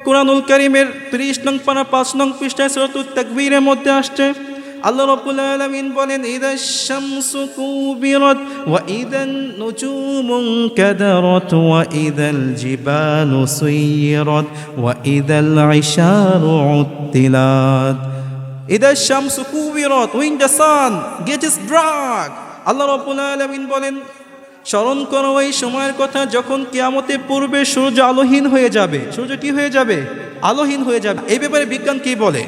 কুরআনুল কারীমের 30 নং পারা 5 নং পৃষ্ঠায় সূরাতুত তাকবীরের মধ্যে আসছে আল্লাহ রাব্বুল আলামিন বলেন ইদাশ শামসু কুবিরাত ওয়া ইদান নুজুমু কাদারাত ওয়া ইদাল জিবালু সুয়িরাত ওয়া ইদাল Isharu উত্তিলাত ইদাশ Shamsu কুবিরাত when the sun gets dark আল্লাহ রাব্বুল আলামিন বলেন স্মরণ করো ওই সময়ের কথা যখন কিয়ামতের পূর্বে সূর্য আলোহীন হয়ে যাবে। সূর্য কি হয়ে যাবে? আলোহীন হয়ে যাবে। এই ব্যাপারে বিজ্ঞান কি বলে?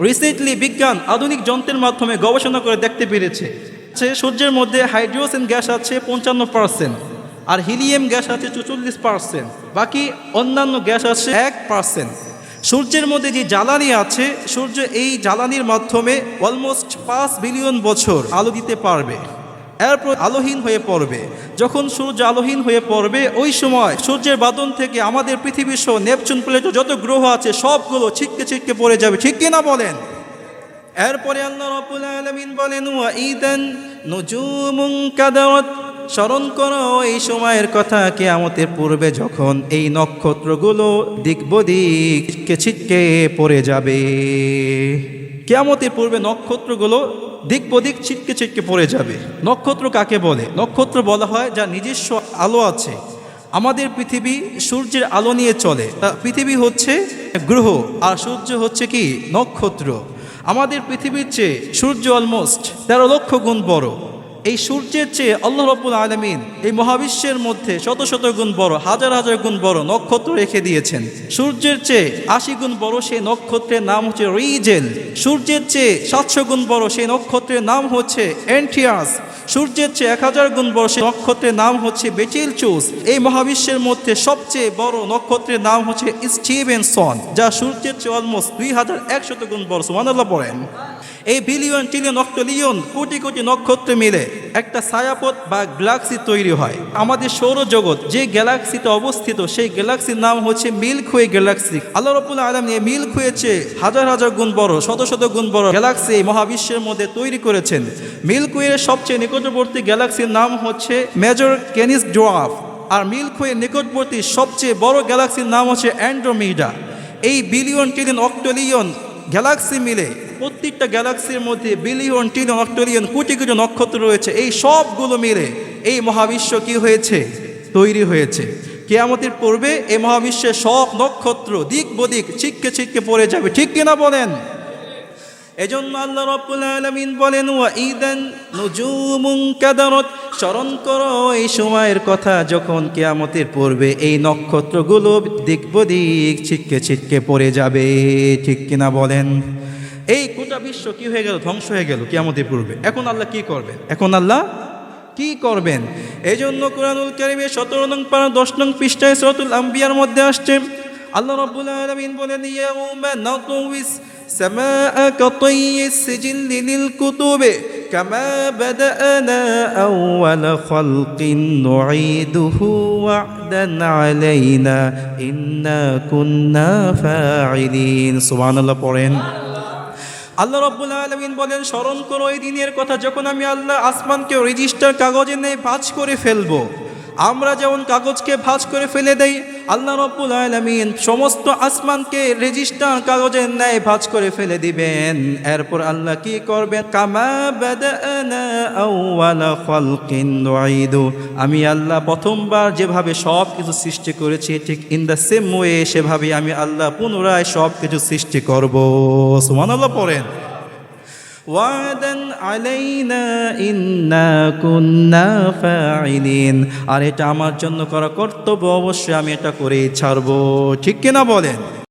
রিসেন্টলি বিজ্ঞান আধুনিক যন্ত্রের মাধ্যমে গবেষণা করে দেখতে পেরেছে সূর্যের মধ্যে হাইড্রোজেন গ্যাস আছে 55% আর হিলিয়াম গ্যাস আছে 44%, বাকি অন্যান্য গ্যাস আছে 1%। সূর্যের মধ্যে যে জ্বালানি আছে, সূর্য এই জ্বালানির মাধ্যমে অলমোস্ট 5 বিলিয়ন বছর আলো দিতে পারবে, এরপর আলোহীন হয়ে পড়বে। যখন সূর্য আলোহীন হয়ে পড়বে ওই সময় সূর্যের বাঁধন থেকে আমাদের পৃথিবী সহ নেপচুন প্লেটো যত গ্রহ আছে সবগুলো ছিটকে ছিটকে পড়ে যাবে, ঠিক কিনা বলেন? এরপরে আল্লাহ রাব্বুল আলামিন বলেন ওয়া ইদান নুজুমুন কাদারাত, স্মরণ করো এই সময়ের কথা কিয়ামতের পূর্বে যখন এই নক্ষত্রগুলো দিক বদিক ছিটকে ছিটকে পড়ে যাবে। কিয়ামতের পূর্বে নক্ষত্রগুলো দিক বদিক ছিটকে ছিটকে পড়ে যাবে। নক্ষত্র কাকে বলে? নক্ষত্র বলা হয় যা নিজস্ব আলো আছে। আমাদের পৃথিবী সূর্যের আলো নিয়ে চলে, তা পৃথিবী হচ্ছে গ্রহ আর সূর্য হচ্ছে কি নক্ষত্র। আমাদের পৃথিবীর চেয়ে সূর্য অলমোস্ট 13 লক্ষ গুণ বড়। এই সূর্যের চেয়ে আল্লাহ রাব্বুল আলামিন এই মহাবিশ্বের মধ্যে শত শত গুণ বড়, হাজার হাজার গুণ বড় নক্ষত্র রেখে দিয়েছেন। সূর্যের চেয়ে 80 গুণ বড় সেই নক্ষত্রের নাম হচ্ছে রিজেল। সূর্যের চেয়ে 700 গুণ বড় সেই নক্ষত্রের নাম হচ্ছে এন্টিয়াস। সূর্যের চেয়ে 1000 গুণ বড় সেই নক্ষত্রের নাম হচ্ছে বেটেলচুস। এই মহাবিশ্বের মধ্যে সবচেয়ে বড় নক্ষত্রের নাম হচ্ছে স্টিভেনসন, যা সূর্যের চেয়ে অলমোস্ট 2100 গুণ বড়। সুবহানাল্লাহ পড়েন। এই বিলিয়ন ট্রিলিয়ন অক্টোলিয়ন কোটি কোটি নক্ষত্র মিলে একটা ছায়াপথ বা গ্যালাক্সি তৈরি হয়। আমাদের সৌরজগৎ যে গ্যালাক্সিতে অবস্থিত সেই গ্যালাক্সির নাম হচ্ছে মিল্কওয়ে গ্যালাক্সি। আল্লাহ রাব্বুল আলামিন এই মিল্কওয়ে চেয়ে হাজার হাজার গুণ বড়, শত শত গুণ বড় গ্যালাক্সি এই মহাবিশ্বের মধ্যে তৈরি করেছেন। মিল্কওয়ের সবচেয়ে নিকটবর্তী গ্যালাক্সির নাম হচ্ছে মেজর কেনিস ডোয়ার্ফ, আর মিল্কওয়ের নিকটবর্তী সবচেয়ে বড় গ্যালাক্সির নাম হচ্ছে অ্যান্ড্রোমেডা। এই বিলিয়ন ট্রিলিয়ন অক্টোলিয়ন গ্যালাক্সি মিলে প্রত্যেকটা গ্যালাক্সির মধ্যে বিলিয়ন ট্রিলিয়ন অক্টোলিয়ন কোটি কোটি নক্ষত্র রয়েছে। এই সবগুলো মিলে এই মহাবিশ্ব কি হয়েছে? তৈরি হয়েছে। কিয়ামতের পূর্বে এই মহাবিশ্বের সব নক্ষত্র দিক বদিক ছিটকে ছিটকে পড়ে যাবে, ঠিক কিনা বলেন? এজন্য আল্লাহ রাব্বুল আলামিন বলেন ওয়া ইদান নুজুমুন কাদারাত, স্মরণ করো এই সময়ের কথা যখন কিয়ামতের পূর্বে এই নক্ষত্রগুলো দিক বদিক ছিটকে ছিটকে পড়ে যাবে, ঠিক কিনা বলেন? এই গোটা বিশ্ব কি হয়ে গেল? ধ্বংস হয়ে গেল কিয়ামতের পূর্বে। এখন আল্লাহ কি করবেন? এখন আল্লাহ কি করবেন? এই জন্য কুরআনুল কারীমের 17 নং পারা 10 নং পৃষ্ঠায় সূরাতুল আম্বিয়ার মধ্যে আসছে আল্লাহ রাব্বুল আলামিন বলেন ইয়াউমা নাতুইস সামাআ কাতাইয়িস সিজিল্লি লিল কুতুবি কামা বাদানা আউওয়াল খালকিন নুঈদুহু ওয়া'দান আলাইনা ইন্না কুন্না ফাইলিন। সুবহানাল্লাহ পড়েন। আল্লাহ রাব্বুল আলামিন বলেন স্মরণ করো এই দিনের কথা যখন আমি আল্লাহ আসমানকে রেজিস্টার কাগজে নিয়ে ভাঁজ করে ফেলবো। আমরা যেমন কাগজকে ভাঁজ করে ফেলে দেই, আল্লাহ রাব্বুল আলামিন সমস্ত আসমানকে রেজিস্টার কাগজের ন্যায় ভাঁজ করে ফেলে দিবেন। এরপর আল্লাহ কি করবেন? কামা বাদানা আউওয়ালা খালকিন নুঈদু, আমি আল্লাহ প্রথমবার যেভাবে সব কিছু সৃষ্টি করেছি ঠিক ইন দ্য সেম ওয়ে সেভাবে আমি আল্লাহ পুনরায় সব কিছু সৃষ্টি করব। সুবহানাল্লাহ পড়েন। ওয়াদান আলাইনা ইন্না কুন্না ফাইলিন, আর এটা আমার জন্য করা কর্তব্য, অবশ্যই আমি এটা করেই ছাড়বো, ঠিক কিনা বলেন?